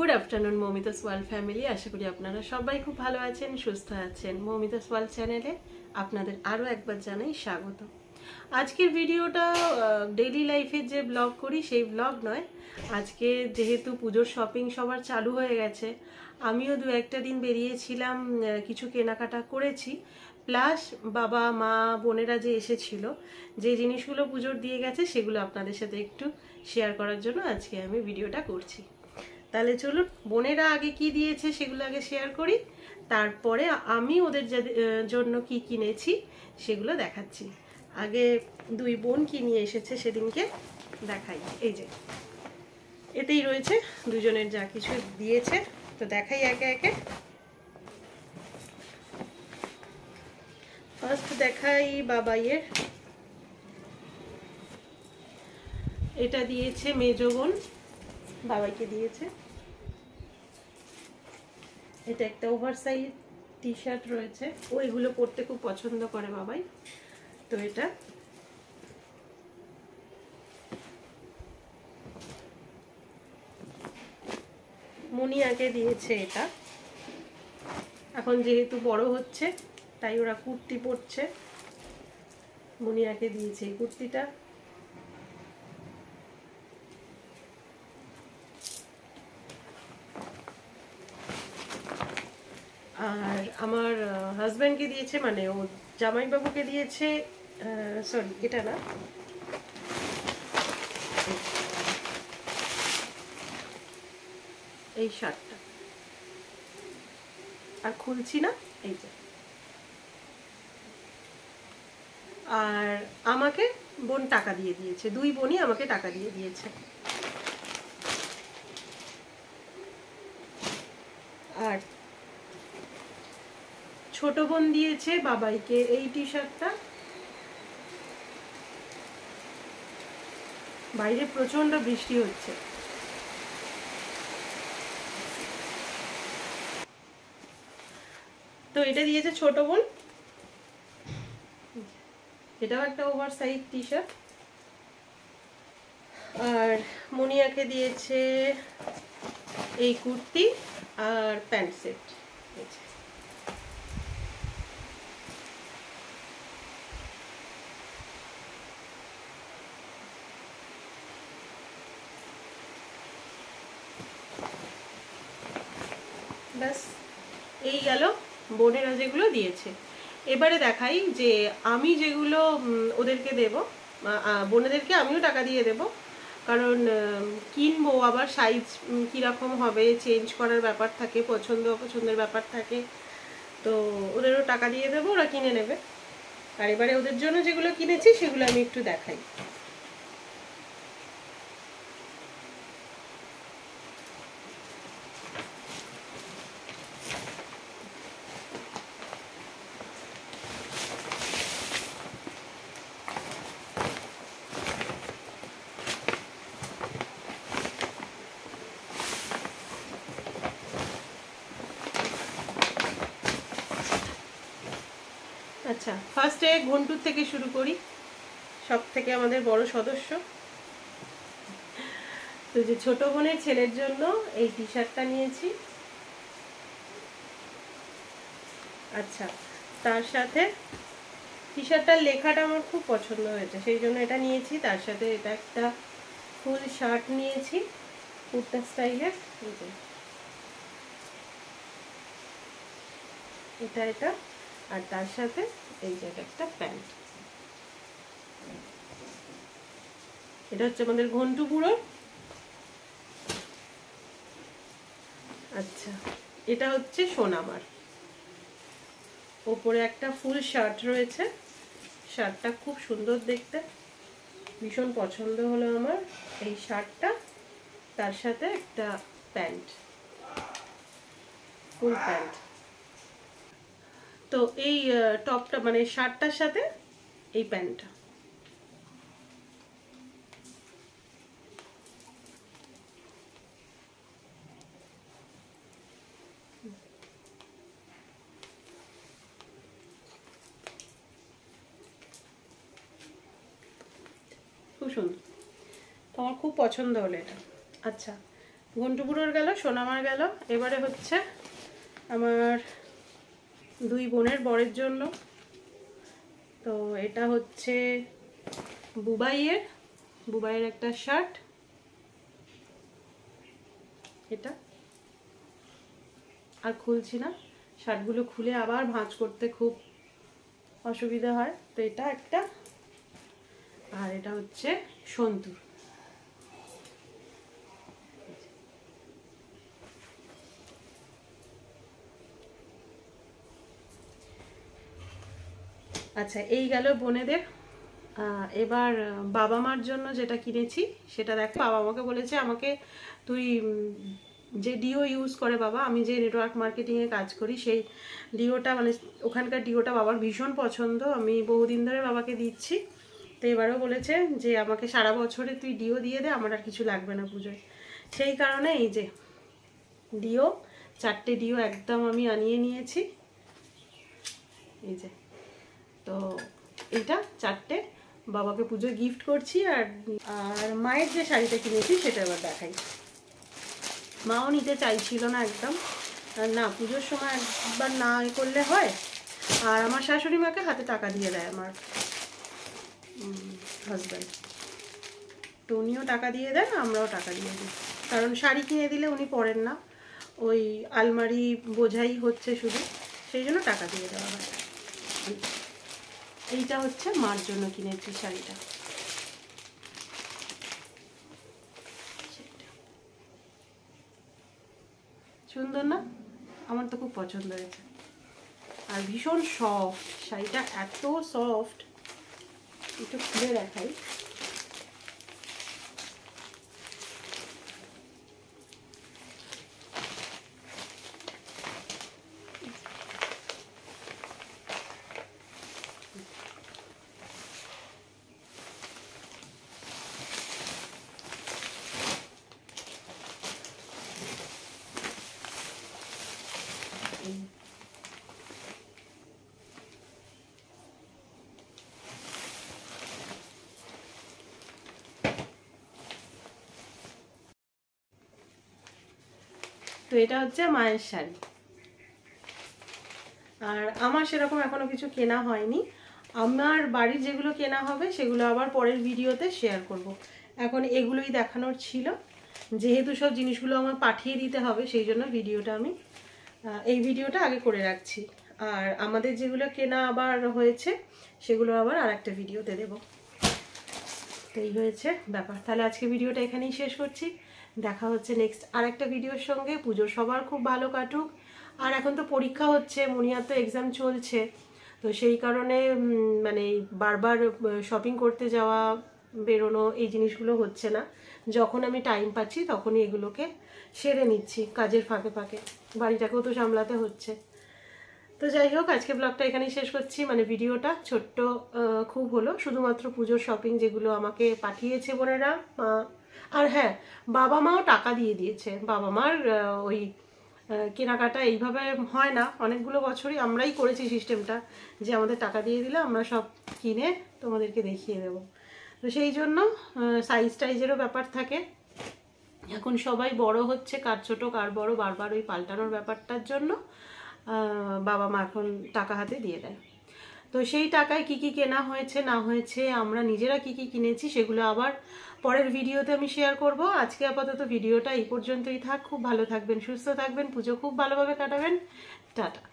Good afternoon Moumita's world family. আশা করি আপনারা সবাই খুব ভালো আছেন, সুস্থ আছেন। মৌমিতাস ওয়ার্ল্ড চ্যানেলে আপনাদের আরও একবার জানাই স্বাগত। আজকের ভিডিওটা ডেইলি লাইফের যে ব্লগ করি সেই ব্লগ নয়। আজকে যেহেতু পুজোর শপিং সবার চালু হয়ে গেছে, আমিও দু একটা দিন বেরিয়েছিলাম, কিছু কেনাকাটা করেছি। প্লাস বাবা মা বোনেরা যে এসেছিল, যে জিনিসগুলো পুজোর দিয়ে গেছে সেগুলো আপনাদের সাথে একটু শেয়ার করার জন্য আজকে আমি ভিডিওটা করছি। তাহলে চলুন, বোনেরা আগে কি দিয়েছে সেগুলো আগে শেয়ার করি, তারপরে আমি ওদের জন্য কি কিনেছি সেগুলো দেখাচ্ছি। আগে দুই বোন কি নিয়ে এসেছে সেদিনকে দেখাই। এই যে এতেই রয়েছে দুজনের যা কিছু দিয়েছে, তো দেখাই একে একে। ফার্স্ট দেখাই বাবাইয়ের। এটা দিয়েছে মেজো বোন, বাবাইকে দিয়েছে। এটা একটা ওভারসাইজ টি শার্ট রয়েছে, ও এগুলো পরতে খুব পছন্দ করে বাবাই, তো এটা। মুনিয়াকে দিয়েছে এটা, এখন যেহেতু বড় হচ্ছে তাই ওরা কুর্তি পরছে, মুনিয়াকে দিয়েছে এই কুর্তিটা। আর আমার হাজব্যান্ডকে দিয়েছে, মানে ও জামাইবাবুকে দিয়েছে, সরি এটা না, এই শার্টটা। আর খুলছি না, এই যে। আর আমাকে বোন টাকা দিয়ে দিয়েছে, দুই বোনই আমাকে টাকা দিয়ে দিয়েছে। আর ছোট বোন দিয়েছে বাবাইকে এই টি শার্টটা। বাইরে প্রচন্ড বৃষ্টি হচ্ছে, তো এটা দিয়েছে ছোট বোন। এটাও একটা ওভার সাইজ টি শার্ট। আর মুনিয়াকে দিয়েছে এই কুর্তি আর প্যান্ট সেট। ব্যাস, এই গেল বোনেরা যেগুলো দিয়েছে। এবারে দেখাই যে আমি যেগুলো ওদেরকে দেব, বোনেদেরকে আমিও টাকা দিয়ে দেব, কারণ কিনবো, আবার সাইজ কীরকম হবে চেঞ্জ করার ব্যাপার থাকে, পছন্দ অপছন্দের ব্যাপার থাকে, তো ওদেরও টাকা দিয়ে দেবো, ওরা কিনে নেবে। আর এবারে ওদের জন্য যেগুলো কিনেছি সেগুলো আমি একটু দেখাই। আচ্ছা, ফার্স্টে ঘন্টুর থেকে শুরু করি, সব থেকে আমাদের বড় সদস্য। তো যে ছোট বোনের ছেলের জন্য এই টি শার্টটা নিয়েছি। আচ্ছা, তার সাথে টি শার্টটার লেখাটা আমার খুব পছন্দ হয়েছে, সেই জন্য এটা নিয়েছি। তার সাথে এটা একটা ফুল শার্ট নিয়েছি, কুর্তা স্টাইলের। এটা আর তার সাথে এই যে একটা প্যান্ট। এটা হচ্ছে আমাদের ঘন্টু বুড়ো। আচ্ছা, এটা হচ্ছে সোনামার। ওপরে একটা ফুল শার্ট রয়েছে, শার্টটা খুব সুন্দর দেখতে, ভীষণ পছন্দ হলো আমার এই শার্টটা। তার সাথে একটা প্যান্ট, ফুল প্যান্ট। তো এই টপটা মানে শার্টটার সাথে এই প্যান্টটা। খুব সুন্দর, তো আমার খুব পছন্দ হলো এটা। আচ্ছা, ঘন্টুপুরোর গেল, সোনামার গেল। এবারে হচ্ছে আমার দুই বোনের বরের জন্য। তো এটা হচ্ছে বুবাইয়ের একটা শার্ট, এটা আর খুলছি না, শার্টগুলো খুলে আবার ভাঁজ করতে খুব অসুবিধা হয়। তো এটা একটা, আর এটা হচ্ছে সন্তুর। আচ্ছা, এই গেল বোনেদের। এবার বাবা মার জন্য যেটা কিনেছি সেটা দেখো। বাবা আমাকে বলেছে, আমাকে তুই যে ডিও ইউজ করে বাবা, আমি যে নেটওয়ার্ক মার্কেটিংয়ে কাজ করি সেই ডিওটা, মানে ওখানকার ডিওটা বাবার ভীষণ পছন্দ, আমি বহুদিন ধরে বাবাকে দিচ্ছি। তো এবারেও বলেছে যে আমাকে সারা বছরে তুই ডিও দিয়ে দে, আমার আর কিছু লাগবে না পুজোয়। সেই কারণে এই যে ডিও, 4টে ডিও একদম আমি আনিয়ে নিয়েছি। এই যে, তো এটা 4টে বাবাকে পুজোয় গিফট করছি। আর মায়ের যে শাড়িটা কিনেছি সেটা এবার দেখাই। মাও নিতে চাইছিল না একদম, না পুজোর সময় একবার না করলে হয়। আর আমার শাশুড়ি মাকে হাতে টাকা দিয়ে দেয় আমার হাজব্যান্ড, তো উনিও টাকা দিয়ে দেন, আমরাও টাকা দিয়ে দিই। কারণ শাড়ি কিনে দিলে উনি পরেন না, ওই আলমারি বোঝাই হচ্ছে শুধু, সেই জন্য টাকা দিয়ে দেওয়া হয়। এইটা হচ্ছে মার জন্য কিনেছি শাড়িটা, সুন্দর না? আমার তো খুব পছন্দ হয়েছে, আর ভীষণ সফট শাড়িটা, এত সফট। একটু খুলে দেখাই। তো এটা হচ্ছে মায়ের শাড়ি। আর আমার সেরকম এখনো কিছু কেনা হয়নি, আমার বাড়ির যেগুলো কেনা হবে সেগুলো আবার পরের ভিডিওতে শেয়ার করব। এখন এগুলোই দেখানোর ছিল, যেহেতু সব জিনিসগুলো আমার পাঠিয়ে দিতে হবে সেই জন্য ভিডিওটা আমি এই ভিডিওটা আগে করে রাখছি। আর আমাদের যেগুলো কেনা আবার হয়েছে সেগুলো আবার আর একটা ভিডিওতে দেব। তো এই হয়েছে ব্যাপার। তাহলে আজকে ভিডিওটা এখানেই শেষ করছি, দেখা হচ্ছে নেক্সট আর একটা ভিডিওর সঙ্গে। পুজো সবার খুব ভালো কাটুক। আর এখন তো পরীক্ষা হচ্ছে, মনিয়ার তো এক্সাম চলছে, তো সেই কারণে মানে বারবার শপিং করতে যাওয়া, বেরোনো, এই জিনিসগুলো হচ্ছে না। যখন আমি টাইম পাচ্ছি তখনই এগুলোকে সেরে নিচ্ছি কাজের ফাঁকে ফাঁকে, বাড়িটাকেও তো সামলাতে হচ্ছে। তো যাই হোক, আজকে ব্লগটা এখানেই শেষ করছি। মানে ভিডিওটা ছোট্ট খুব হলো, শুধুমাত্র পুজোর শপিং যেগুলো আমাকে পাঠিয়েছে বোনেরা। আর হ্যাঁ, বাবা মাও টাকা দিয়ে দিয়েছে। বাবা মার ওই কেনাকাটা এইভাবে হয় না, অনেকগুলো বছরই আমরাই করেছি সিস্টেমটা, যে আমাদের টাকা দিয়ে দিলে আমরা সব কিনে তোমাদেরকে দেখিয়ে দেব। তো সেই জন্য সাইজ টাইজেরও ব্যাপার থাকে। এখন সবাই বড় হচ্ছে, কার ছোট কার বড়, বারবার ওই পাল্টানোর ব্যাপারটার জন্য বাবা মা এখন টাকা হাতে দিয়ে দেয়। তো সেই টাকায় কি কি কেনা হয়েছে না হয়েছে, আমরা নিজেরা কি কি কিনেছি, সেগুলো আবার পরের ভিডিওতে আমি শেয়ার করব। আজকে আপাতত ভিডিওটা এই পর্যন্তই থাক। খুব ভালো থাকবেন, সুস্থ থাকবেন, পুজো খুব ভালোভাবে কাটাবেন। টাটা।